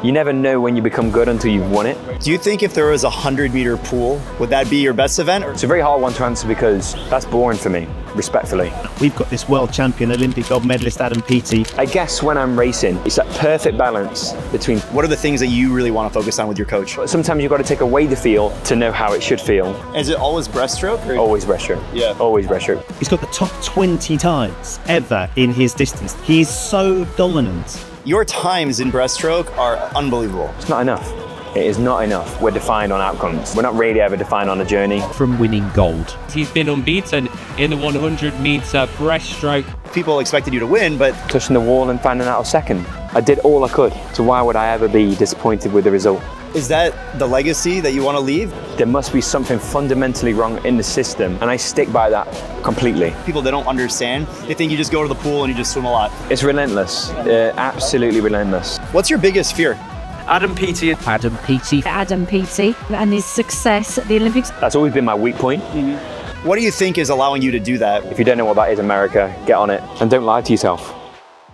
You never know when you become good until you've won it. Do you think if there was a 100-meter pool, would that be your best event? It's a very hard one to answer because that's boring for me, respectfully. We've got this world champion, Olympic gold medalist Adam Peaty. I guess when I'm racing, it's that perfect balance between... What are the things that you really want to focus on with your coach? Sometimes you've got to take away the feel to know how it should feel. Is it always breaststroke? Or? Always breaststroke. Yeah. Always breaststroke. He's got the top 20 times ever in his distance. He's so dominant. Your times in breaststroke are unbelievable. It's not enough. It is not enough. We're defined on outcomes. We're not really ever defined on a journey. From winning gold. He's been unbeaten in the 100-meter breaststroke. People expected you to win, but... Touching the wall and finding out a second. I did all I could, so why would I ever be disappointed with the result? Is that the legacy that you want to leave? There must be something fundamentally wrong in the system, and I stick by that completely. People, they don't understand. They think you just go to the pool and you just swim a lot. It's relentless, absolutely relentless. What's your biggest fear? Adam Peaty. Adam Peaty. Adam Peaty and his success at the Olympics. That's always been my weak point. What do you think is allowing you to do that? If you don't know what that is, America, get on it and don't lie to yourself.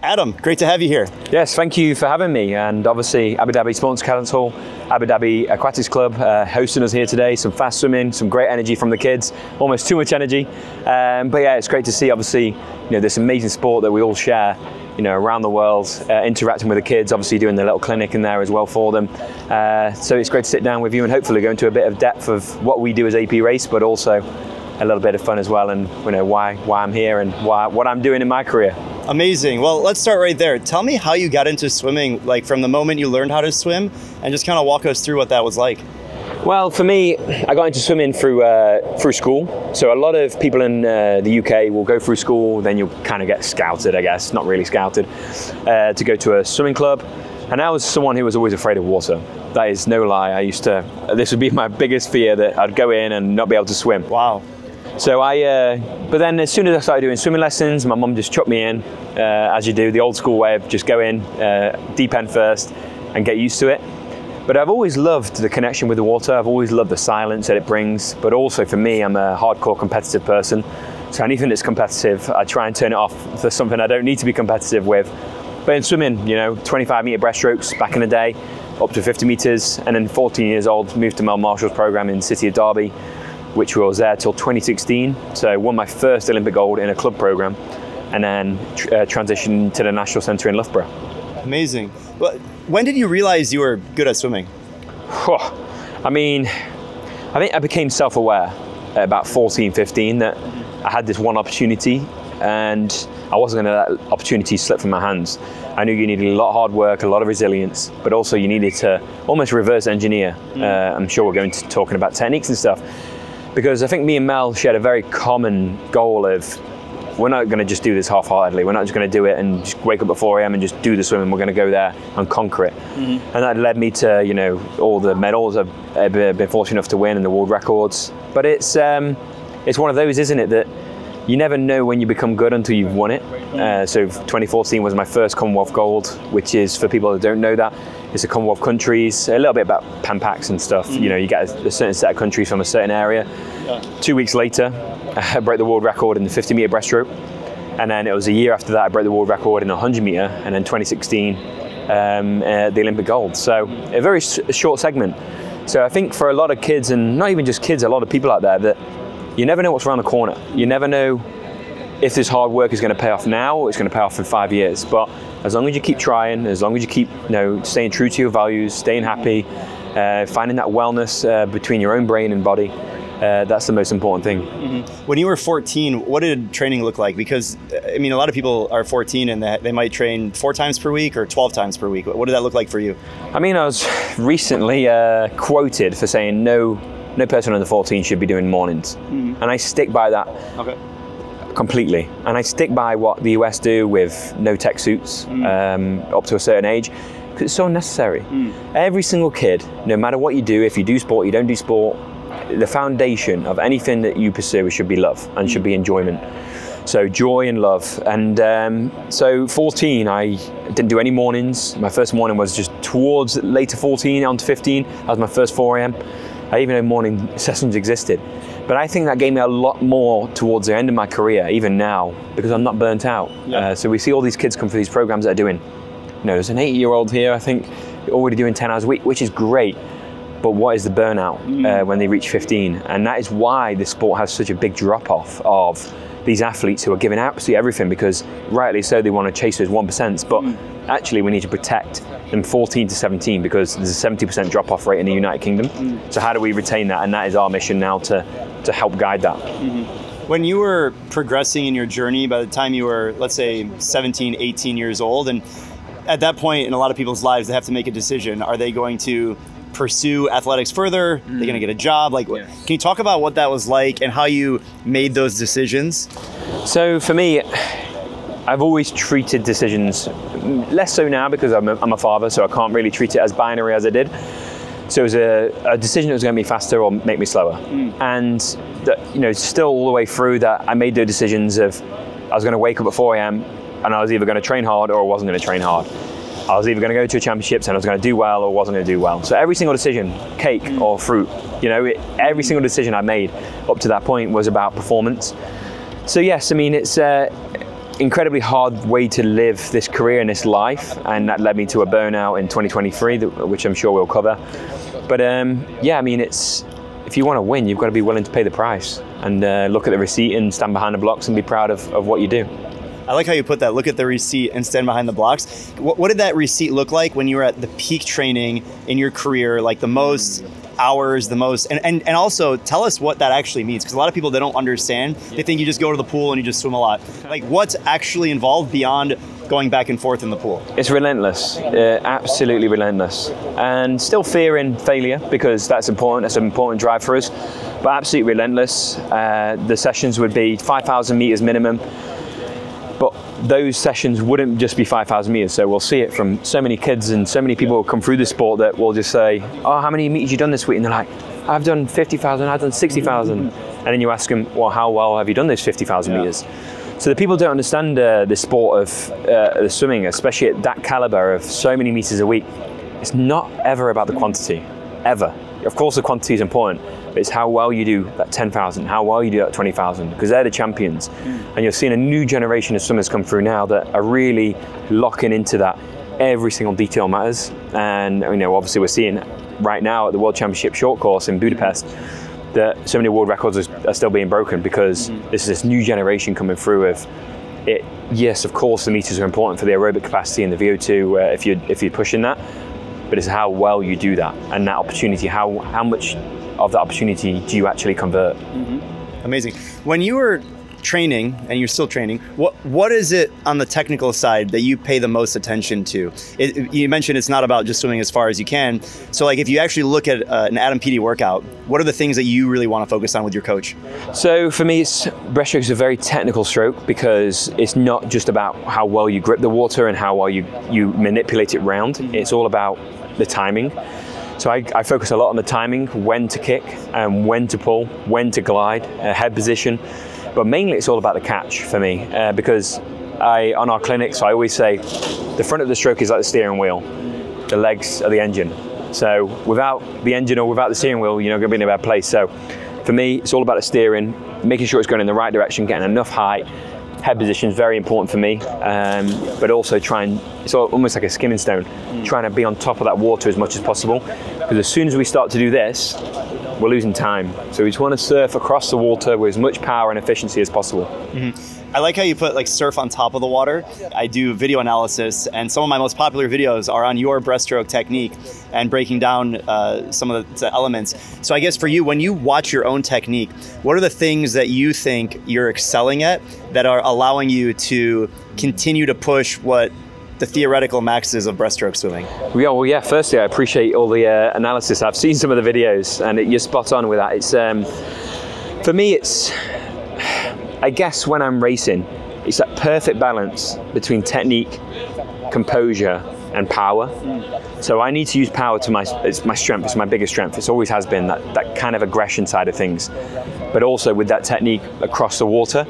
Adam, great to have you here. Yes, thank you for having me, and obviously Abu Dhabi Sports Council, Abu Dhabi Aquatics Club hosting us here today. Some fast swimming, some great energy from the kids, almost too much energy. But yeah, it's great to see obviously this amazing sport that we all share around the world, interacting with the kids, obviously doing the little clinic in there as well for them. So it's great to sit down with you and hopefully go into a bit of depth of what we do as AP Race, but also a little bit of fun as well, and why I'm here and what I'm doing in my career. Amazing. Well, let's start right there. Tell me how you got into swimming, like from the moment you learned how to swim, and just kind of walk us through what that was like. Well, for me, I got into swimming through school. So a lot of people in the UK will go through school, then you'll kind of get scouted, I guess, not really scouted, to go to a swimming club. And I was someone who was always afraid of water. That is no lie. This would be my biggest fear, that I'd go in and not be able to swim. Wow. So but then as soon as I started doing swimming lessons, my mum just chucked me in, as you do, the old school way of just go in, deep end first, and get used to it. But I've always loved the connection with the water. I've always loved the silence that it brings. But also for me, I'm a hardcore competitive person. So anything that's competitive, I try and turn it off for something I don't need to be competitive with. But in swimming, 25-meter breaststrokes back in the day, up to 50 meters, and then 14 years old, moved to Mel Marshall's program in the city of Derby, which was there till 2016. So I won my first Olympic gold in a club program, and then transitioned to the National Centre in Loughborough. Amazing. Well, when did you realize you were good at swimming? I think I became self-aware at about 14, 15, that I had this one opportunity and I wasn't going to let that opportunity slip from my hands. I knew you needed a lot of hard work, a lot of resilience, but also you needed to almost reverse engineer. I'm sure we're going to talking about techniques and stuff, because I think me and Mel shared a very common goal of, we're not going to just do this half-heartedly. We're not just going to do it and just wake up at 4 a.m. and just do the swimming. We're going to go there and conquer it. And that led me to, all the medals I've been fortunate enough to win and the world records. But it's one of those, isn't it, that you never know when you become good until you've won it. So 2014 was my first Commonwealth gold, which is, for people that don't know that, it's a Commonwealth countries, a little bit about PAMPACs and stuff. You get a certain set of countries from a certain area. 2 weeks later, I broke the world record in the 50-meter breaststroke. And then it was a year after that, I broke the world record in the 100-meter, and then 2016, the Olympic gold. So a very short segment. So I think for a lot of kids, and not even just kids, a lot of people out there, that you never know what's around the corner. You never know if this hard work is going to pay off now or it's going to pay off in 5 years. But as long as you keep trying, as long as you keep staying true to your values, staying happy, finding that wellness between your own brain and body, that's the most important thing. When you were 14, what did training look like? Because, a lot of people are 14 and they might train 4 times per week or 12 times per week. What did that look like for you? I was recently quoted for saying no person under 14 should be doing mornings. And I stick by that completely. And I stick by what the US do with no tech suits up to a certain age, because it's so necessary. Every single kid, no matter what you do, if you do sport, you don't do sport, the foundation of anything that you pursue should be love and should be enjoyment. So joy and love. And so 14, I didn't do any mornings. My first morning was just towards later 14 on to 15. That was my first 4 a.m. I even know morning sessions existed. But I think that gave me a lot more towards the end of my career, even now, because I'm not burnt out. So we see all these kids come for these programs that are doing, there's an 8-year-old here, I think, already doing 10 hours a week, which is great. But what is the burnout when they reach 15? And that is why the sport has such a big drop-off of these athletes who are giving absolutely everything, because rightly so they want to chase those 1%, but actually we need to protect them 14 to 17 because there's a 70% drop-off rate in the United Kingdom. So how do we retain that? And that is our mission now to help guide that. When you were progressing in your journey, by the time you were, let's say, 17, 18 years old, and at that point in a lot of people's lives, they have to make a decision. Are they going to pursue athletics further? Are they going to get a job? Like, can you talk about what that was like and how you made those decisions? So for me, I've always treated decisions, less so now because I'm a father, so I can't really treat it as binary as I did. So it was a decision that was going to make me faster or make me slower. And that, still all the way through that, I made the decisions of I was going to wake up at 4 a.m. and I was either going to train hard or I wasn't going to train hard. I was either going to go to a championships and I was going to do well or wasn't going to do well. So every single decision, cake or fruit, every single decision I made up to that point was about performance. So yes, I mean, it's an incredibly hard way to live this career and this life, and that led me to a burnout in 2023, which I'm sure we'll cover. But yeah, I mean, if you want to win, you've got to be willing to pay the price and look at the receipt and stand behind the blocks and be proud of what you do. I like how you put that, look at the receipt and stand behind the blocks. What did that receipt look like when you were at the peak training in your career, like the most hours, the most, and also tell us what that actually means, because a lot of people, they don't understand. They think you just go to the pool and you just swim a lot. Like, what's actually involved beyond going back and forth in the pool? It's relentless, absolutely relentless. And still fearing failure, because that's important, that's an important drive for us, but absolutely relentless. The sessions would be 5,000 meters minimum. But those sessions wouldn't just be 5,000 meters. So we'll see it from so many kids and so many people who come through the sport that will just say, oh, how many meters you done this week? And they're like, I've done 50,000, I've done 60,000. And then you ask them, well, how well have you done those 50,000 meters? So the people don't understand the sport of the swimming, especially at that caliber of so many meters a week. It's not ever about the quantity, ever. Of course the quantity is important, but it's how well you do that 10,000, how well you do that 20,000, because they're the champions. And you're seeing a new generation of swimmers come through now that are really locking into that. Every single detail matters. And obviously we're seeing right now at the World Championship short course in Budapest that so many world records are still being broken, because this is this new generation coming through of it. Yes, of course the meters are important for the aerobic capacity and the VO2 if you're pushing that, but it's how well you do that, and that opportunity, how much of that opportunity do you actually convert. Amazing. When you were training, and you're still training, what is it on the technical side that you pay the most attention to? You mentioned it's not about just swimming as far as you can. So like if you actually look at an Adam Peaty workout, what are the things that you really want to focus on with your coach? So for me, breaststroke is a very technical stroke, because it's not just about how well you grip the water and how well you manipulate it round. It's all about the timing. So I focus a lot on the timing, when to kick and when to pull, when to glide, head position. But mainly it's all about the catch for me, because on our clinics, I always say the front of the stroke is like the steering wheel, the legs are the engine. So without the engine or without the steering wheel, you're not going to be in a bad place. So for me, it's all about the steering, making sure it's going in the right direction, getting enough height. Head position is very important for me, but also it's almost like a skimming stone, trying to be on top of that water as much as possible, because as soon as we start to do this, we're losing time. So we just want to surf across the water with as much power and efficiency as possible. I like how you put like surf on top of the water. I do video analysis, and some of my most popular videos are on your breaststroke technique and breaking down some of the elements. So I guess for you, when you watch your own technique, what are the things that you think you're excelling at that are allowing you to continue to push what the theoretical maxes of breaststroke swimming? Well, yeah, firstly, I appreciate all the analysis. I've seen some of the videos, and you're spot on with that. It's for me, it's, I guess when I'm racing, it's that perfect balance between technique, composure, and power. So I need to use power to it's my strength, it's my biggest strength. It always has been that kind of aggression side of things, but also with that technique across the water.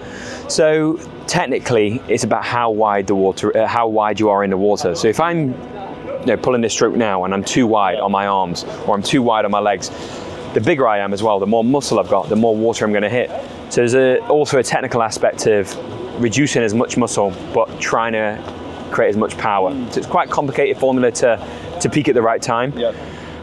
So technically, it's about how wide you are in the water. So if I'm pulling this stroke now and I'm too wide on my arms or I'm too wide on my legs, the bigger I am as well, the more muscle I've got, the more water I'm going to hit. So there's also a technical aspect of reducing as much muscle, but trying to create as much power. So it's quite a complicated formula to to peak at the right time. Yeah.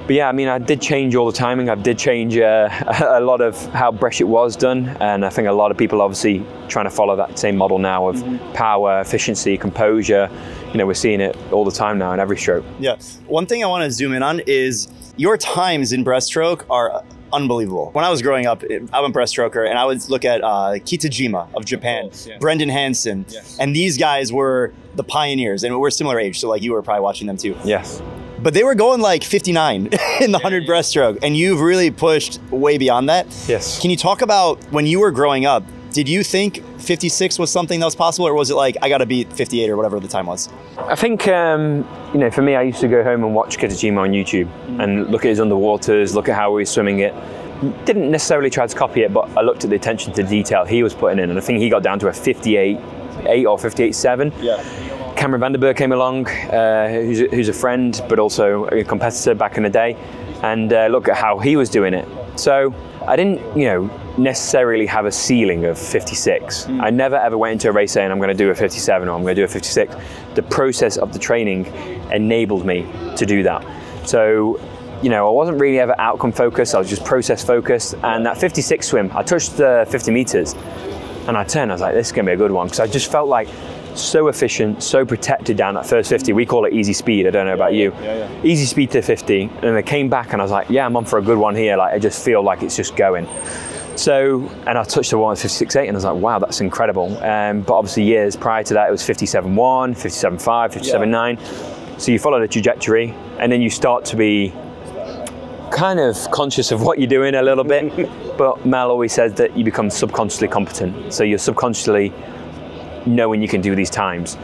But yeah, I mean, I did change all the timing. I did change a lot of how breaststroke was done. And I think a lot of people obviously trying to follow that same model now of power, efficiency, composure. You know, we're seeing it all the time now in every stroke. Yeah. One thing I want to zoom in on is your times in breaststroke are unbelievable. When I was growing up, I'm a breaststroker, and I would look at Kitajima of Japan, Brendan Hansen, and these guys were the pioneers, and we're similar age, so like you were probably watching them too. Yes. But they were going like 59 in the 100 breaststroke, and you've really pushed way beyond that. Yes. Can you talk about when you were growing up, did you think 56 was something that was possible, or was it like, I got to beat 58 or whatever the time was? I think, you know, for me, I used to go home and watch Kitajima on YouTube and look at his underwaters, look at how he was swimming it. Didn't necessarily try to copy it, but I looked at the attention to detail he was putting in, and I think he got down to a 58.8 or 58.7. Yeah. Cameron Vanderberg came along, who's a friend, but also a competitor back in the day, and look at how he was doing it. So I didn't, you know, necessarily have a ceiling of 56. I never ever went into a race saying I'm going to do a 57 or I'm going to do a 56. The process of the training enabled me to do that. So, you know, I wasn't really ever outcome focused, I was just process focused. And that 56 swim, I touched the 50 meters and I turned, I was like, this is going to be a good one. Because I just felt like so efficient, so protected down that first 50. We call it easy speed, I don't know about you. Easy speed to 50. And I came back and I was like, yeah, I'm on for a good one here. Like, I just feel like it's just going. So, and I touched the one at 56.8 and I was like, wow, that's incredible. But obviously years prior to that, it was 57.1, 57.5, 57.9. So you follow the trajectory and then you start to be kind of conscious of what you're doing a little bit. But Mel always says that you become subconsciously competent. So you're subconsciously knowing you can do these times.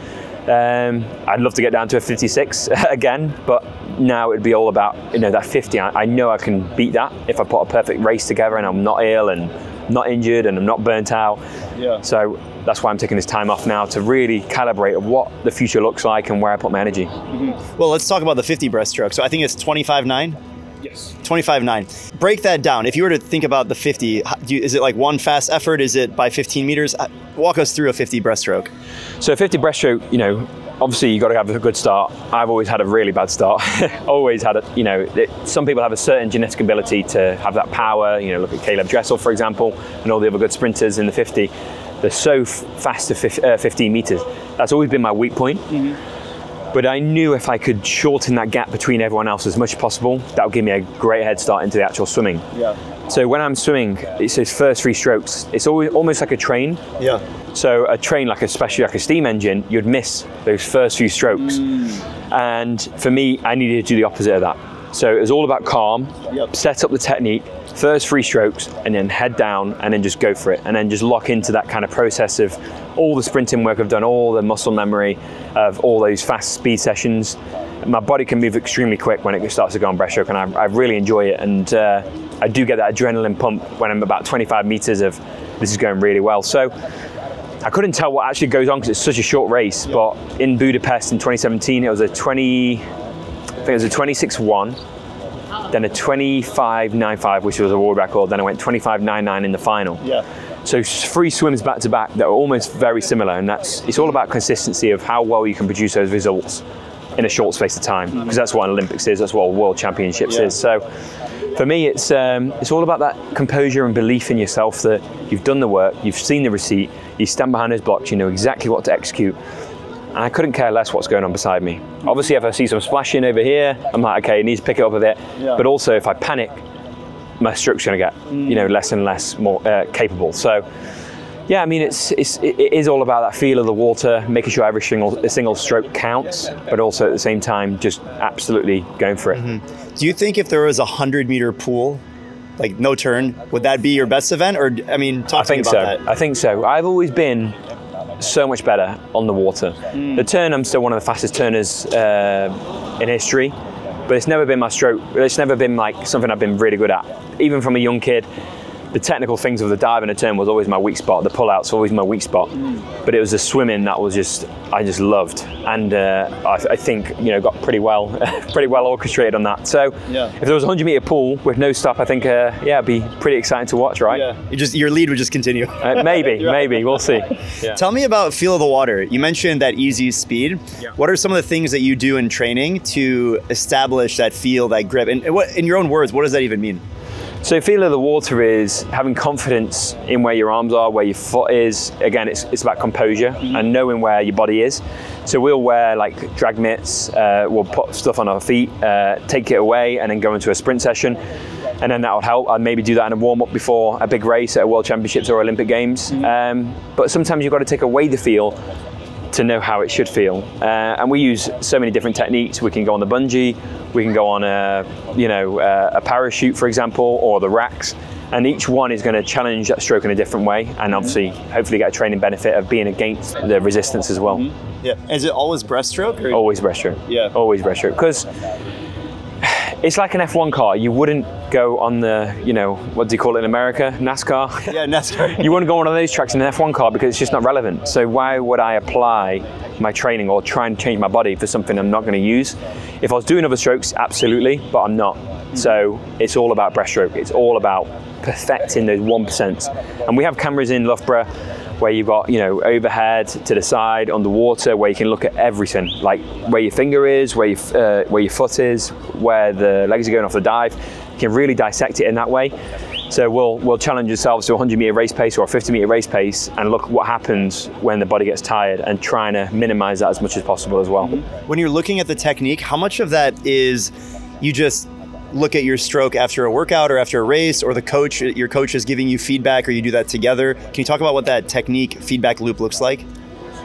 I'd love to get down to a 56 again, but now it'd be all about, you know, that 50. I know I can beat that if I put a perfect race together and I'm not ill and not injured and I'm not burnt out. Yeah. So that's why I'm taking this time off now to really calibrate of what the future looks like and where I put my energy. Well, let's talk about the 50 breaststroke. So I think it's 25.9. Yes. 25.9. Break that down. If you were to think about the 50, is it like one fast effort? Is it by 15 meters? Walk us through a 50 breaststroke. So a 50 breaststroke, you know, obviously you got to have a good start. I've always had a really bad start. Always had a, you know, some people have a certain genetic ability to have that power. You know, look at Caleb Dressel, for example, and all the other good sprinters in the 50. They're so fast to 15 meters. That's always been my weak point. But I knew if I could shorten that gap between everyone else as much as possible, that would give me a great head start into the actual swimming. Yeah. So when I'm swimming, it's those first 3 strokes. It's almost like a train. Yeah. So a train, especially like a steam engine, you'd miss those first few strokes. And for me, I needed to do the opposite of that. So it was all about calm, set up the technique, first 3 strokes, and then head down and then just go for it. And then just lock into that kind of process of all the sprinting work I've done, all the muscle memory of all those fast speed sessions. My body can move extremely quick when it starts to go on breaststroke, and I really enjoy it. And I do get that adrenaline pump when I'm about 25 meters of this is going really well. So I couldn't tell what actually goes on because it's such a short race, but in Budapest in 2017, it was a 26.1, then a 25.95, which was a world record, then I went 25.99 in the final. Yeah. So 3 swims back to back that are almost very similar, and it's all about consistency of how well you can produce those results in a short space of time, because that's what an Olympics is, that's what a World Championships is. So for me, it's all about that composure and belief in yourself that you've done the work, you've seen the receipt, you stand behind those blocks, you know exactly what to execute. And I couldn't care less what's going on beside me. Obviously, if I see some splashing over here, I'm like, okay, I need to pick it up a bit. Yeah. But also, if I panic, my stroke's going to get, you know, less and less more capable. So, yeah, I mean, it is all about that feel of the water, making sure every single stroke counts, but also at the same time, just absolutely going for it. Do you think if there was a 100-meter pool, like no turn, would that be your best event? Or, I mean, talk to me about that. I think so. I've always been so much better on the water. The turn, I'm still one of the fastest turners in history, but it's never been my stroke. It's never been like something I've been really good at. Even from a young kid, the technical things of the dive and the turn was always my weak spot. The pull-outs always my weak spot. But it was the swimming that was I just loved. And I think, you know, got pretty well orchestrated on that. So if there was a 100-meter pool with no stop, I think, yeah, it'd be pretty exciting to watch, right? Yeah, your lead would just continue. Maybe, we'll see. Yeah. Tell me about feel of the water. You mentioned that easy speed. Yeah. What are some of the things that you do in training to establish that feel, that grip? And what, in your own words, what does that even mean? So feel of the water is having confidence in where your arms are, where your foot is. Again, it's about composure and knowing where your body is. So we'll wear like drag mitts, we'll put stuff on our feet, take it away and then go into a sprint session. And then that would help. I'd maybe do that in a warm-up before a big race at a World Championships or Olympic Games. But sometimes you've got to take away the feel to know how it should feel. And we use so many different techniques. We can go on the bungee, we can go on a parachute, for example, or the racks. And each one is going to challenge that stroke in a different way, and obviously, hopefully get a training benefit of being against the resistance as well. Yeah, is it always breaststroke? Or? Always breaststroke. Yeah. Always breaststroke. Because it's like an F1 car. You wouldn't go on the, you know, what do you call it in America? NASCAR? Yeah, NASCAR. You wouldn't go on one of those tracks in an F1 car because it's just not relevant. So why would I apply my training or try and change my body for something I'm not going to use? If I was doing other strokes, absolutely, but I'm not. So it's all about breaststroke. It's all about perfecting those 1%. And we have cameras in Loughborough where you've got, you know, overhead, to the side, underwater, where you can look at everything, like where your finger is, where your foot is, where the legs are going off the dive. You can really dissect it in that way. So we'll challenge ourselves to a 100-meter race pace or a 50-meter race pace and look what happens when the body gets tired and trying to minimize that as much as possible as well. When you're looking at the technique, how much of that is you just look at your stroke after a workout or after a race, or your coach is giving you feedback, or you do that together? Can you talk about what that technique feedback loop looks like?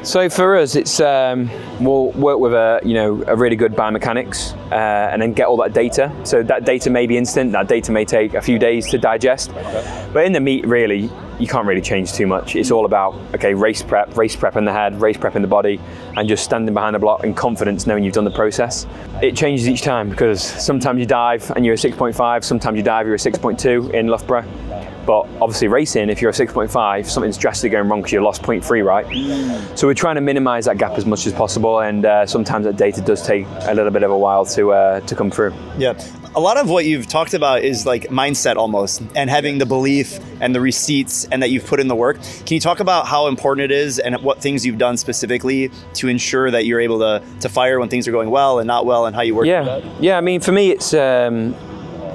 So for us, it's we'll work with a really good biomechanics and then get all that data. So that data may be instant, that data may take a few days to digest. But in the meet, really, you can't really change too much. It's all about, okay, race prep in the head, race prep in the body, and just standing behind the block in confidence, knowing you've done the process. It changes each time because sometimes you dive and you're a 6.5, sometimes you dive, you're a 6.2 in Loughborough. But obviously racing, if you're a 6.5, something's drastically going wrong because you lost 0.3, right? So we're trying to minimize that gap as much as possible, and sometimes that data does take a little bit of a while to come through. Yeah. A lot of what you've talked about is like mindset almost, and having the belief and the receipts and that you've put in the work. Can you talk about how important it is and what things you've done specifically to ensure that you're able to fire when things are going well and not well, and how you work with that? Yeah, I mean, for me, it's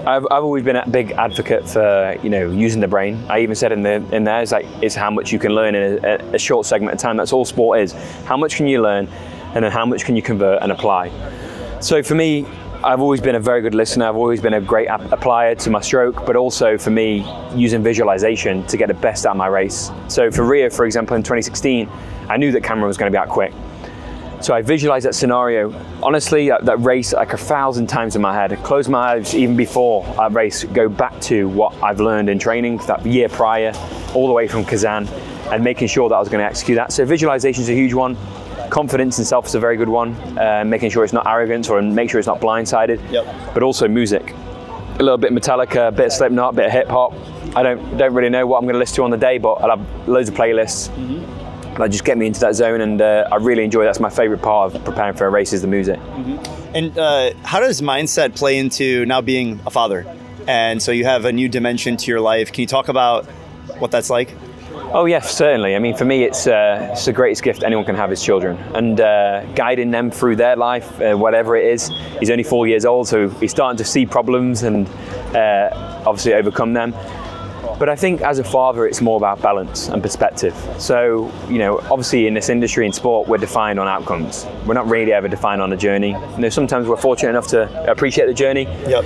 I've always been a big advocate for, you know, using the brain. I even said in there, it's how much you can learn in a short segment of time. That's all sport is. How much can you learn, and then how much can you convert and apply? So for me, I've always been a very good listener. I've always been a great applier to my stroke, but also for me, using visualization to get the best out of my race. So for Rio, for example, in 2016, I knew that Cameron was going to be out quick. So I visualized that scenario. Honestly, that race like 1,000 times in my head. I close my eyes even before I race, go back to what I've learned in training that year prior, all the way from Kazan, and making sure that I was going to execute that. So visualization is a huge one. Confidence in self is a very good one. Making sure it's not arrogance, or make sure it's not blindsided. Yep. But also music. A little bit of Metallica, a bit of Slipknot, a bit of hip hop. I don't really know what I'm going to listen to on the day, but I'll have loads of playlists. That just get me into that zone, and I really enjoy. That's my favorite part of preparing for a race, is the music. And how does mindset play into now being a father? And so you have a new dimension to your life. Can you talk about what that's like? Oh yeah, certainly. I mean, for me, it's the greatest gift anyone can have is children, and guiding them through their life, whatever it is. He's only 4 years old, so he's starting to see problems and obviously overcome them. But I think as a father, it's more about balance and perspective. So, you know, obviously in this industry, in sport, we're defined on outcomes. We're not really ever defined on a journey. You know, sometimes we're fortunate enough to appreciate the journey. Yep.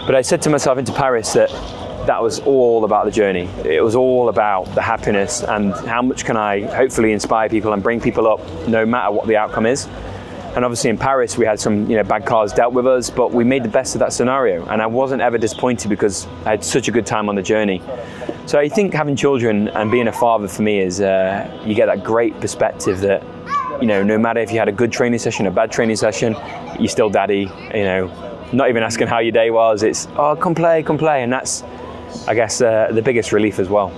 But I said to myself into Paris that was all about the journey. It was all about the happiness and how much can I hopefully inspire people and bring people up no matter what the outcome is. And obviously in Paris, we had some bad cards dealt with us, but we made the best of that scenario. And I wasn't ever disappointed because I had such a good time on the journey. So I think having children and being a father for me is, you get that great perspective that, no matter if you had a good training session, a bad training session, you're still daddy, not even asking how your day was. It's, oh, come play. And that's I guess, the biggest relief as well.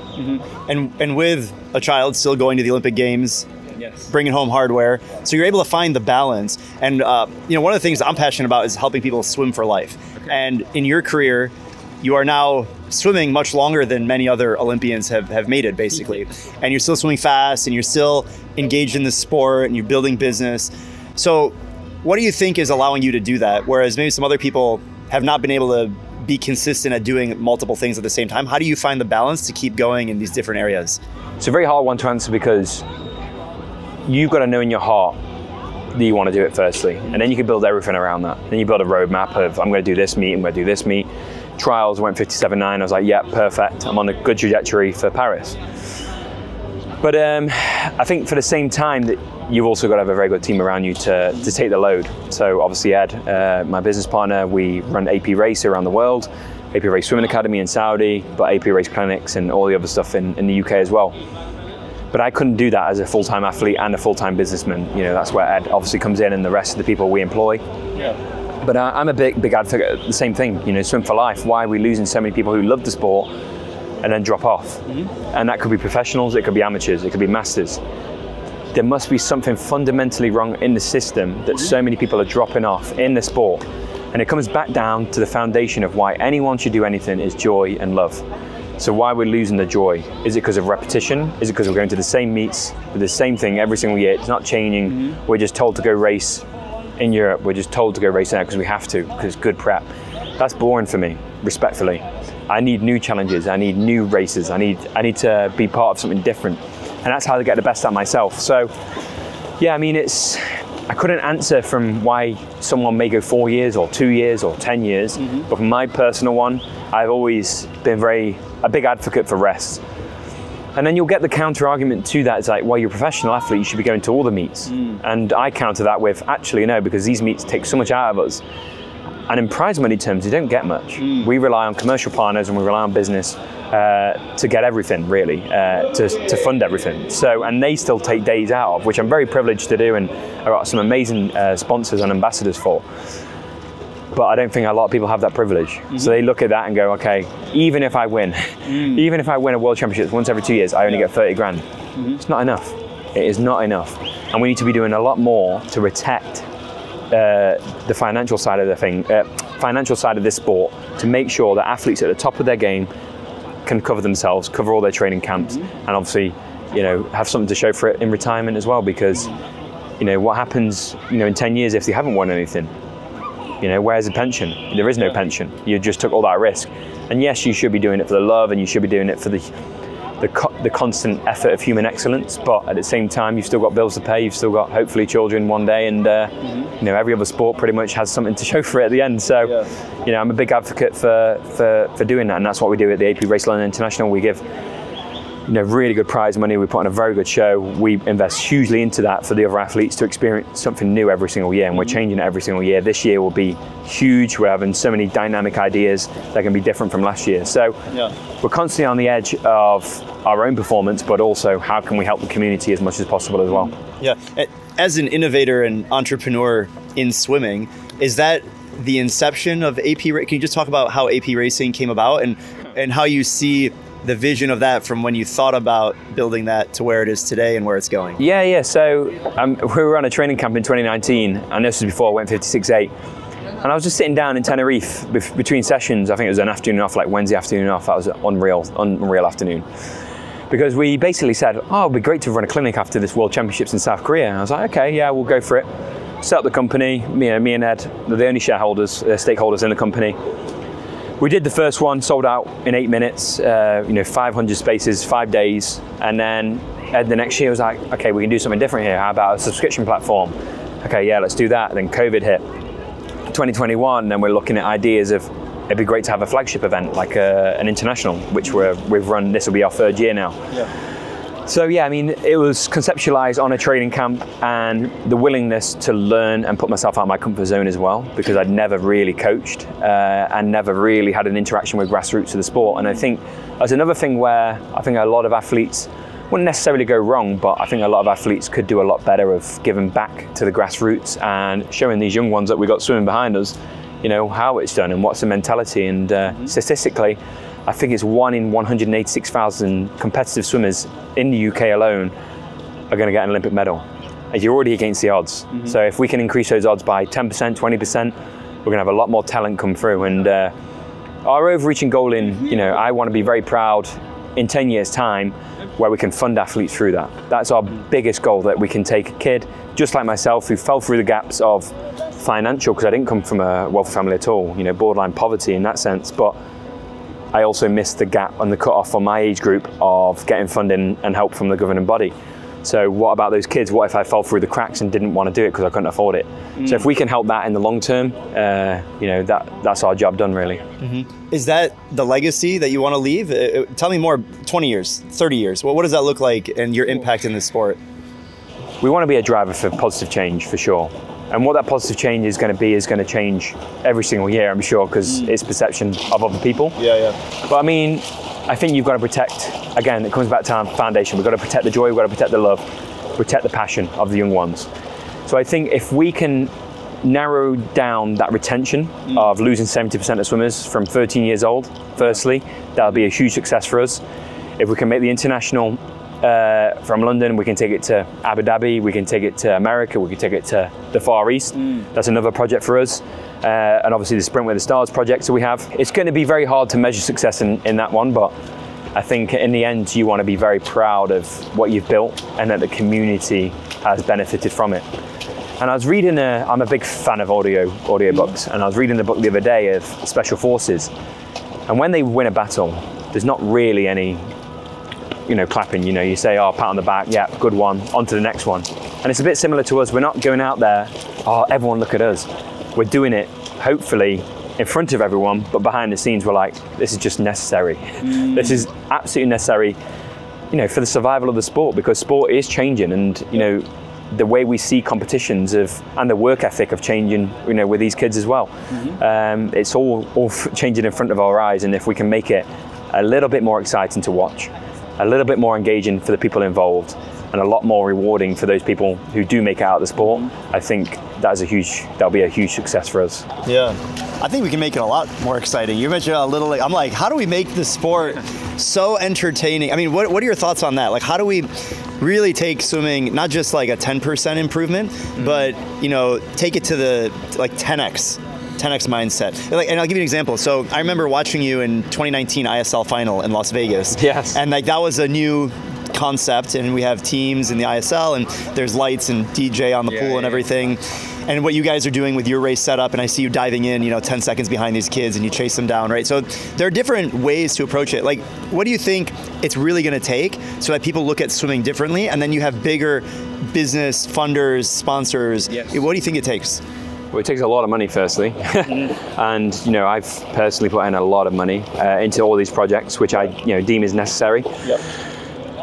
And with a child still going to the Olympic Games, bringing home hardware, so you're able to find the balance. And one of the things I'm passionate about is helping people swim for life. And in your career, you are now swimming much longer than many other Olympians have made it, basically. And you're still swimming fast, and you're still engaged in the sport, and you're building business. So what do you think is allowing you to do that? Whereas maybe some other people have not been able to be consistent at doing multiple things at the same time. How do you find the balance to keep going in these different areas? It's a very hard one to answer, because you've got to know in your heart that you want to do it firstly, and then you can build everything around that. Then you build a roadmap of, I'm going to do this meet, I'm going to do this meet. Trials went 57.9. I was like, yeah, perfect. I'm on a good trajectory for Paris. But I think for the same time that you've also got to have a very good team around you to take the load. So obviously Ed, my business partner, we run AP Race around the world, AP Race Swimming Academy in Saudi, but AP Race clinics and all the other stuff in the UK as well. But I couldn't do that as a full-time athlete and a full-time businessman. That's where Ed obviously comes in, and the rest of the people we employ. Yeah. But I'm a big advocate of the same thing, swim for life. Why are we losing so many people who love the sport and then drop off? And that could be professionals, it could be amateurs, it could be masters. There must be something fundamentally wrong in the system that so many people are dropping off in the sport. And it comes back down to the foundation of why anyone should do anything is joy and love. So why we're losing the joy? Is it because of repetition? Is it because we're going to the same meets with the same thing every single year? It's not changing. We're just told to go race in Europe. We're just told to go race now because we have to, because it's good prep. That's boring for me, respectfully. I need new challenges. I need new races. I need to be part of something different. And that's how to get the best out of myself. So yeah, I couldn't answer from why someone may go 4 years or 2 years or 10 years, but for my personal one, I've always been a big advocate for rest. And then you'll get the counter argument to that. It's like, well, you're a professional athlete, you should be going to all the meets. And I counter that with, actually no, because these meets take so much out of us. And in prize money terms, you don't get much. We rely on commercial partners and we rely on business to get everything, really, to fund everything. So, and they still take days out of, which I'm very privileged to do, and I've got some amazing sponsors and ambassadors for. But I don't think a lot of people have that privilege. So they look at that and go, okay, even if I win, even if I win a world championship once every 2 years, I only get 30 grand. It's not enough. It is not enough. And we need to be doing a lot more to protect the financial side of the thing, financial side of this sport, to make sure that athletes at the top of their game can cover themselves, cover all their training camps, and obviously, have something to show for it in retirement as well. Because, what happens, in 10 years if they haven't won anything? Where's the pension? There is no pension. You just took all that risk. And yes, you should be doing it for the love, and you should be doing it for the constant effort of human excellence. But at the same time, you've still got bills to pay. You've still got hopefully children one day, and every other sport pretty much has something to show for it at the end. So, I'm a big advocate for doing that, and that's what we do at the AP Race London International. We give really good prize money. We put on a very good show. We invest hugely into that for the other athletes to experience something new every single year, and we're changing it every single year. This year will be huge. We're having so many dynamic ideas that can be different from last year. So we're constantly on the edge of our own performance, but also how can we help the community as much as possible as well. Yeah. As an innovator and entrepreneur in swimming, is that the inception of AP Racing? Can you just talk about how AP Racing came about and how you see the vision of that from when you thought about building that to where it is today and where it's going? Yeah. So we were on a training camp in 2019, and this was before I went 56.8. And I was just sitting down in Tenerife between sessions. I think it was an afternoon off, like Wednesday afternoon off. That was an unreal afternoon. Because we basically said, it'd be great to run a clinic after this World Championships in South Korea. And I was like, okay, yeah, we'll go for it. Set up the company. Me and Ed, they're the only shareholders, stakeholders in the company. We did the first one, sold out in 8 minutes, 500 spaces, 5 days. And then Ed the next year was like, okay, we can do something different here. How about a subscription platform? Okay, yeah, let's do that. Then COVID hit. 2021, then we're looking at ideas of, it'd be great to have a flagship event, like an international, which we've run, this will be our 3rd year now. Yeah. So yeah, it was conceptualized on a training camp, and the willingness to learn and put myself out of my comfort zone as well, because I'd never really coached and never really had an interaction with grassroots of the sport. And I think that's another thing where I think a lot of athletes wouldn't necessarily go wrong, but I think a lot of athletes could do a lot better of giving back to the grassroots and showing these young ones that we got swimming behind us, you know, how it's done and what's the mentality. And statistically, I think it's 1 in 186,000 competitive swimmers in the UK alone are going to get an Olympic medal. And you're already against the odds. So if we can increase those odds by 10%, 20%, we're going to have a lot more talent come through. And our overreaching goal in, you know, I want to be very proud in 10 years' time where we can fund athletes through that. That's our biggest goal, that we can take a kid just like myself who fell through the gaps of financial, because I didn't come from a wealthy family at all, you know, borderline poverty in that sense, but I also missed the gap and the cutoff on my age group of getting funding and help from the governing body. So what about those kids? What if I fell through the cracks and didn't want to do it because I couldn't afford it? So if we can help that in the long term, you know, that's our job done, really. Is that the legacy that you want to leave? Tell me more, 20 years, 30 years. What does that look like and your impact in the sport? We want to be a driver for positive change, for sure. And what that positive change is going to be is going to change every single year, I'm sure, because it's perception of other people. But I mean, I think you've got to protect, again, it comes back to our foundation. We've got to protect the joy, we've got to protect the love, protect the passion of the young ones. So I think if we can narrow down that retention of losing 70% of swimmers from 13 years old, firstly, that'll be a huge success for us. If we can make the international from London, we can take it to Abu Dhabi, we can take it to America, we can take it to the Far East. That's another project for us. And obviously the Sprint with the Stars project that we have. It's going to be very hard to measure success in that one, but I think in the end you want to be very proud of what you've built and that the community has benefited from it. And I was reading, I'm a big fan of audiobooks, and I was reading the book the other day of Special Forces. And when they win a battle, there's not really any, you know, clapping. You know, you say, oh, pat on the back, yeah, good one, on to the next one. And it's a bit similar to us. We're not going out there, oh, everyone look at us. We're doing it, hopefully, in front of everyone, but behind the scenes, we're like, this is just necessary. This is absolutely necessary, you know, for the survival of the sport, because sport is changing, and, you know, the way we see competitions and the work ethic of changing, you know, with these kids as well. It's all changing in front of our eyes, and if we can make it a little bit more exciting to watch, a little bit more engaging for the people involved, and a lot more rewarding for those people who do make it out of the sport, I think that'll be a huge success for us. Yeah, I think we can make it a lot more exciting. You mentioned a little, I'm like, how do we make the sport so entertaining? I mean, what are your thoughts on that? Like, how do we really take swimming, not just like a 10% improvement, but, you know, take it to the like 10x mindset. Like, and I'll give you an example. So I remember watching you in 2019 ISL final in Las Vegas. Yes. And like that was a new concept, and we have teams in the ISL, and there's lights and DJ on the pool and everything. And what you guys are doing with your race setup, and I see you diving in, you know, 10 seconds behind these kids and you chase them down, right? So there are different ways to approach it. Like, what do you think it's really going to take so that people look at swimming differently, and then you have bigger business funders, sponsors? What do you think it takes? Well, it takes a lot of money, firstly. And, you know, I've personally put in a lot of money into all these projects, which I, you know, deem is necessary.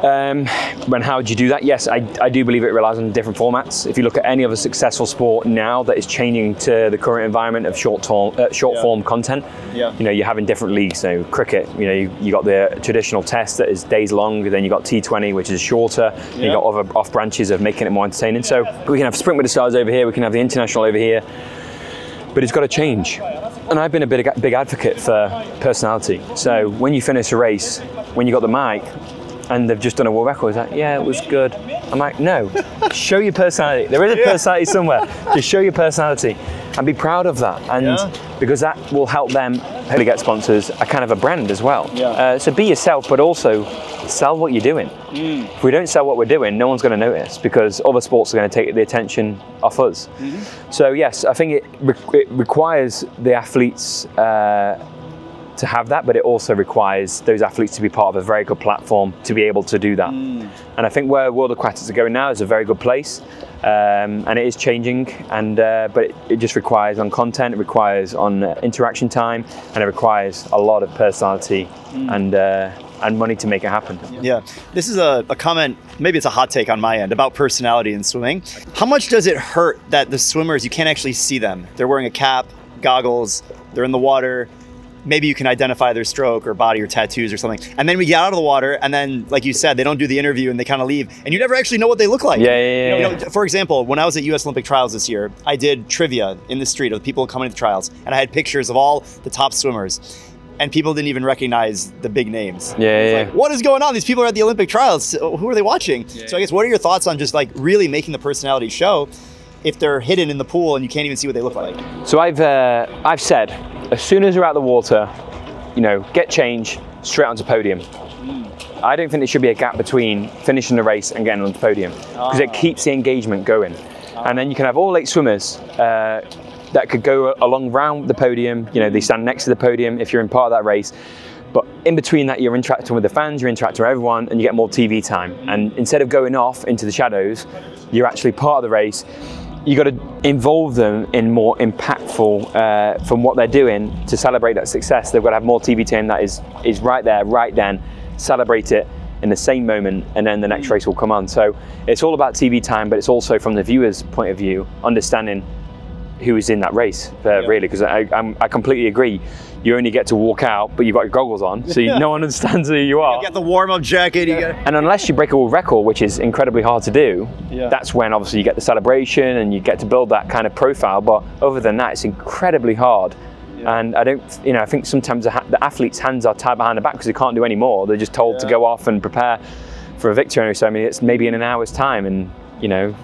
And how would you do that? Yes, I do believe it relies on different formats. If you look at any other successful sport now that is changing to the current environment of short form content, you know, you're having different leagues. So cricket, you know, you got the traditional test that is days long, then you got T20, which is shorter, you got other off branches of making it more entertaining. So we can have Sprint with the Stars over here, we can have the International over here, but it's got to change. And I've been a big advocate for personality. So when you finish a race, when you got the mic, and they've just done a world record, it's like, yeah, it was good. I'm like, no, show your personality. There is a personality somewhere. Just show your personality and be proud of that. And because that will help them hopefully get sponsors, a kind of a brand as well. So be yourself, but also sell what you're doing. If we don't sell what we're doing, no one's going to notice, because other sports are going to take the attention off us. So yes, I think it requires the athletes to have that, but it also requires those athletes to be part of a very good platform to be able to do that. And I think where World Aquatics are going now is a very good place, and it is changing, and but it just requires on content, it requires on interaction time, and it requires a lot of personality and money to make it happen. Yeah, this is a comment, maybe it's a hot take on my end, about personality in swimming. How much does it hurt that the swimmers, you can't actually see them? They're wearing a cap, goggles, they're in the water. maybe you can identify their stroke or body or tattoos or something. And then we get out of the water, and then, like you said, they don't do the interview and they kind of leave, and you never actually know what they look like. Yeah. You know, for example, when I was at US Olympic trials this year, I did trivia in the street of people coming to the trials, and I had pictures of all the top swimmers. And people didn't even recognize the big names. Yeah. Like, what is going on? These people are at the Olympic trials. Who are they watching? Yeah. So I guess, what are your thoughts on just like really making the personality show if they're hidden in the pool and you can't even see what they look like? So I've said, as soon as you're out the water, you know, get change, straight onto podium. I don't think there should be a gap between finishing the race and getting on the podium, because it keeps the engagement going. And then you can have all 8 swimmers that could go along round the podium. You know, they stand next to the podium if you're in part of that race. But in between that, you're interacting with the fans, you're interacting with everyone, and you get more TV time. And instead of going off into the shadows, you're actually part of the race. You got to involve them in more impactful from what they're doing to celebrate that success. They've got to have more TV time that is right there, right then. Celebrate it in the same moment, and then the next race will come on. So it's all about TV time, but it's also from the viewer's point of view, understanding who is in that race, really, because I completely agree. You only get to walk out, but you've got your goggles on, so no one understands who you are. You get the warm-up jacket. And unless you break a world record, which is incredibly hard to do, that's when obviously you get the celebration and you get to build that kind of profile. But other than that, it's incredibly hard. And I don't, you know, I think sometimes the athletes' hands are tied behind the back because they can't do any more. They're just told to go off and prepare for a victory. So I mean, it's maybe in an hour's time, and you know,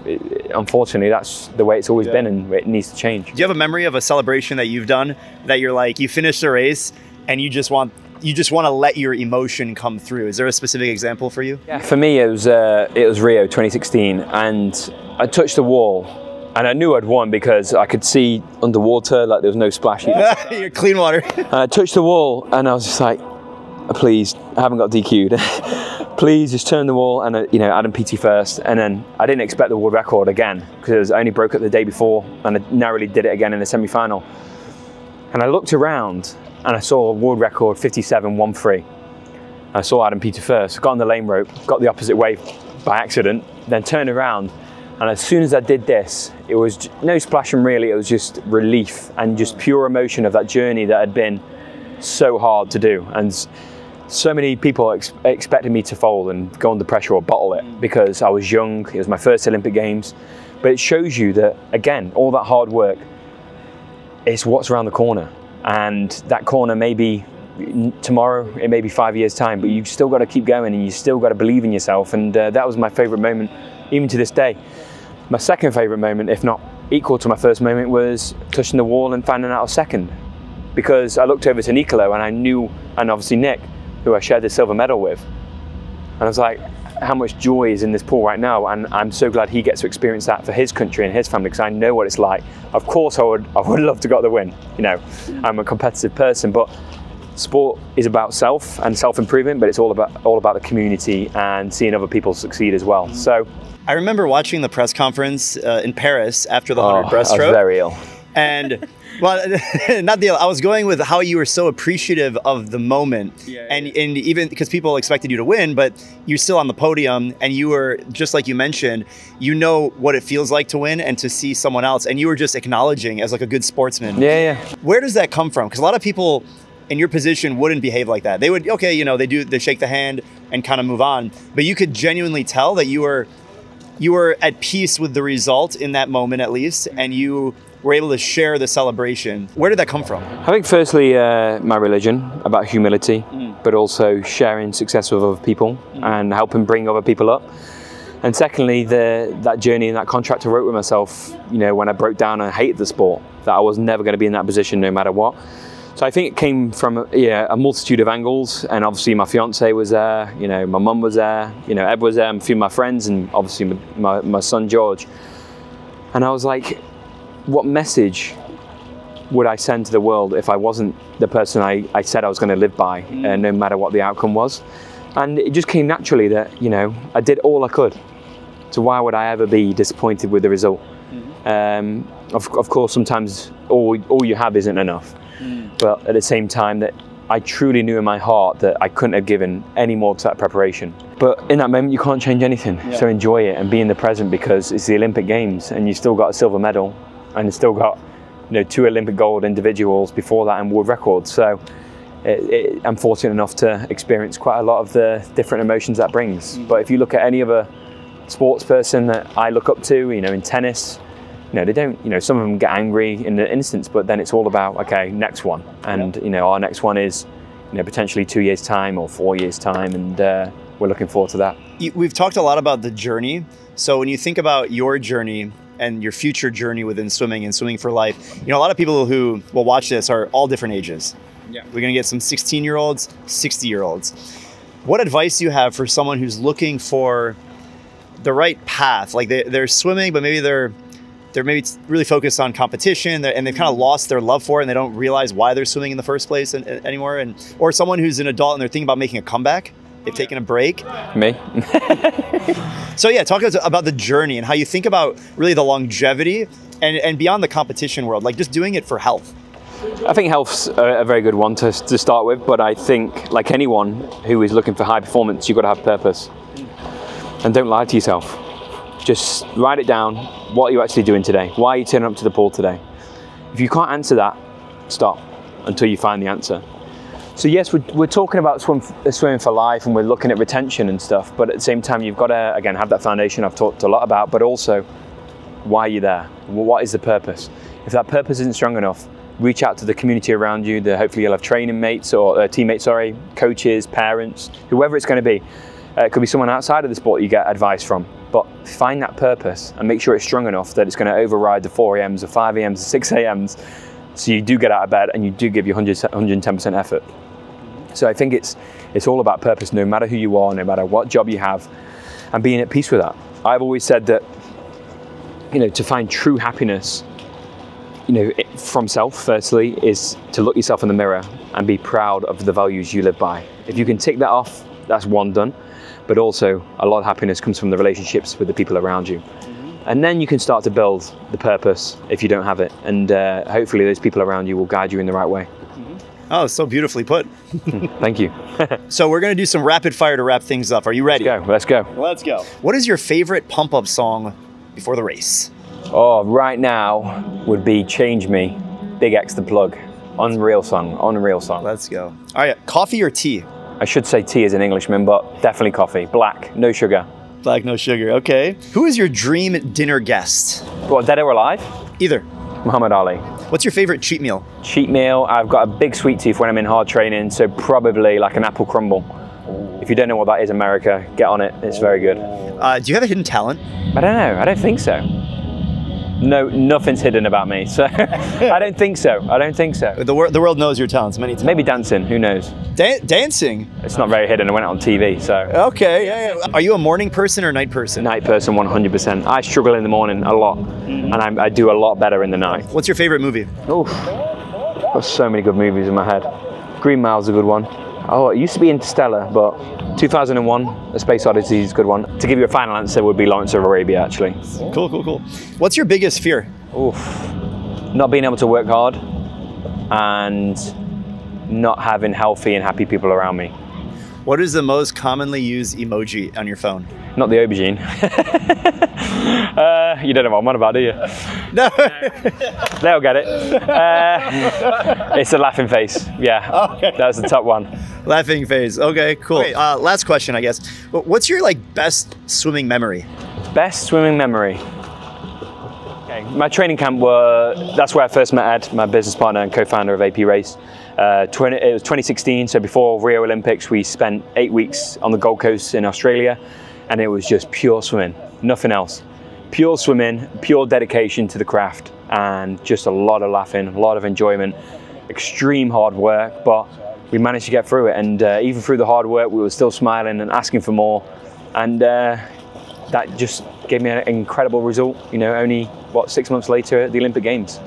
unfortunately, that's the way it's always been, and it needs to change. Do you have a memory of a celebration that you've done that you're like, you finished the race and you just want to let your emotion come through? Is there a specific example for you? Yeah, for me, it was Rio 2016, and I touched the wall. And I knew I'd won because I could see underwater, like there was no splash. You're clean water. I touched the wall and I was just like, please, I haven't got DQ'd. Please just turn the wall, and you know, Adam Peaty first. And then I didn't expect the world record again because I only broke it the day before, and I narrowly did it again in the semi-final. And I looked around and I saw a world record 57.13. I saw Adam Peaty first, got on the lane rope, got the opposite way by accident, then turned around. And as soon as I did this, it was no splashing really, it was just relief and just pure emotion of that journey that had been so hard to do. And so many people expected me to fold and go under pressure or bottle it because I was young, it was my first Olympic Games. But it shows you that, again, all that hard work, it's what's around the corner. And that corner may be tomorrow, it may be 5 years' time, but you've still got to keep going and you still got to believe in yourself. And that was my favourite moment, even to this day. My second favourite moment, if not equal to my first moment, was touching the wall and finding out I was second. Because I looked over to Nicolo and I knew, and obviously Nick, who I shared the silver medal with. And I was like, how much joy is in this pool right now? And I'm so glad he gets to experience that for his country and his family, because I know what it's like. Of course I would love to got the win. You know, I'm a competitive person, but sport is about self and self-improvement, but it's all about the community and seeing other people succeed as well. So I remember watching the press conference in Paris after the 100 breaststroke. I was very ill. And well, not the ill. I was going with how you were so appreciative of the moment, and even because people expected you to win, but you're still on the podium, and you were, just like you mentioned, you know what it feels like to win and to see someone else, and you were just acknowledging as like a good sportsman. Yeah. Where does that come from? Because a lot of people in your position wouldn't behave like that. They would, okay, you know, they shake the hand and kind of move on, but you could genuinely tell that you were at peace with the result in that moment, at least, and you were able to share the celebration. Where did that come from? I think firstly, my religion, about humility, but also sharing success with other people and helping bring other people up. And secondly, that journey and that contract I wrote with myself, you know, when I broke down and hated the sport, that I was never going to be in that position no matter what. So I think it came from a multitude of angles, and obviously my fiance was there, you know, my mum was there, you know, Ed was there, and a few of my friends, and obviously my son George. And I was like, what message would I send to the world if I wasn't the person I said I was going to live by, no matter what the outcome was? And it just came naturally that, you know, I did all I could. So why would I ever be disappointed with the result? Of course, sometimes all you have isn't enough. But at the same time, that I truly knew in my heart that I couldn't have given any more to that preparation. But in that moment, you can't change anything. So enjoy it and be in the present, because it's the Olympic Games and you've still got a silver medal and you've still got, you know, 2 Olympic gold individuals before that and world records. So I'm fortunate enough to experience quite a lot of the different emotions that brings. But if you look at any other sports person that I look up to, you know, in tennis, you know, they don't, you know, some of them get angry in the instance, but then it's all about, okay, next one. And, you know, our next one is, you know, potentially 2 years' time or 4 years' time. And we're looking forward to that. We've talked a lot about the journey. So when you think about your journey and your future journey within swimming and swimming for life, you know, a lot of people who will watch this are all different ages. Yeah. We're going to get some 16-year-olds, 60-year-olds. What advice do you have for someone who's looking for the right path? Like they're swimming, but maybe they're maybe really focused on competition and they've kind of lost their love for it and they don't realize why they're swimming in the first place anymore. Or someone who's an adult and they're thinking about making a comeback. They've taken a break. Me. So yeah, talk to us about the journey and how you think about really the longevity and beyond the competition world, like just doing it for health. I think health's a very good one to start with, but I think like anyone who is looking for high performance, you've got to have purpose. And don't lie to yourself. Just write it down. What are you actually doing today? Why are you turning up to the pool today? If you can't answer that, stop until you find the answer. So yes, we're talking about swimming for life and we're looking at retention and stuff, but at the same time, you've got to, again, have that foundation I've talked a lot about, but also, why are you there? Well, what is the purpose? If that purpose isn't strong enough, reach out to the community around you. Hopefully you'll have training mates or teammates, coaches, parents, whoever it's going to be. It could be someone outside of the sport you get advice from, but find that purpose and make sure it's strong enough that it's going to override the 4 a.m.s, the 5 a.m.s, the 6 a.m.s, so you do get out of bed and you do give your 110% effort. So I think it's all about purpose, no matter who you are, no matter what job you have, and being at peace with that. I've always said that, you know, to find true happiness, you know, from self, firstly, is to look yourself in the mirror and be proud of the values you live by. If you can tick that off, that's one done. But also, a lot of happiness comes from the relationships with the people around you. And then you can start to build the purpose if you don't have it. And hopefully those people around you will guide you in the right way. Oh, so beautifully put. Thank you. So we're going to do some rapid fire to wrap things up. Are you ready? Let's go. Let's go. What is your favorite pump-up song before the race? Oh, right now would be Change Me, Big X the Plug. Unreal song. Let's go. All right, coffee or tea? I should say tea as an Englishman, but definitely coffee. Black, no sugar. Black, no sugar, okay. Who is your dream dinner guest? What, dead or alive? Either. Muhammad Ali. What's your favorite cheat meal? Cheat meal, I've got a big sweet tooth when I'm in hard training, so probably like an apple crumble. If you don't know what that is, America, get on it. It's very good. Do you have a hidden talent? I don't know. I don't think so. No, nothing's hidden about me. So I don't think so. The world knows your talents. Many times. Maybe dancing. Who knows? Dancing? It's not very hidden. I went out on TV. So. Okay. Yeah. Are you a morning person or night person? Night person, 100%. I struggle in the morning a lot, and I do a lot better in the night. What's your favorite movie? Oof. Got so many good movies in my head. Green Mile's a good one. Oh, it used to be Interstellar, but 2001, A Space Odyssey is a good one. To give you a final answer would be Lawrence of Arabia, actually. Cool. What's your biggest fear? Oof. Not being able to work hard and not having healthy and happy people around me. What is the most commonly used emoji on your phone? Not the aubergine. You don't know what I'm on about, do you? No. They'll get it. It's a laughing face. Yeah. Okay. That's the top one. Laughing face. Okay, cool. Okay, last question, I guess. What's your best swimming memory? Best swimming memory. Okay. My training camp that's where I first met Ed, my business partner and co-founder of AP Race. It was 2016, so before Rio Olympics, we spent 8 weeks on the Gold Coast in Australia, and it was just pure swimming, nothing else. Pure swimming, pure dedication to the craft, and just a lot of laughing, a lot of enjoyment, extreme hard work, but we managed to get through it, and even through the hard work, we were still smiling and asking for more, and that just gave me an incredible result, you know, only, 6 months later at the Olympic Games.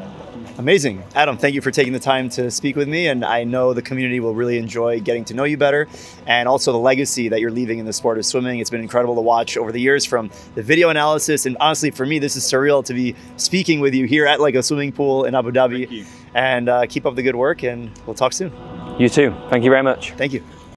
Amazing. Adam, thank you for taking the time to speak with me, and I know the community will really enjoy getting to know you better, and also the legacy that you're leaving in the sport of swimming. It's been incredible to watch over the years, from the video analysis, and honestly, for me, this is surreal to be speaking with you here at a swimming pool in Abu Dhabi. And keep up the good work, and we'll talk soon. You too. Thank you very much. Thank you.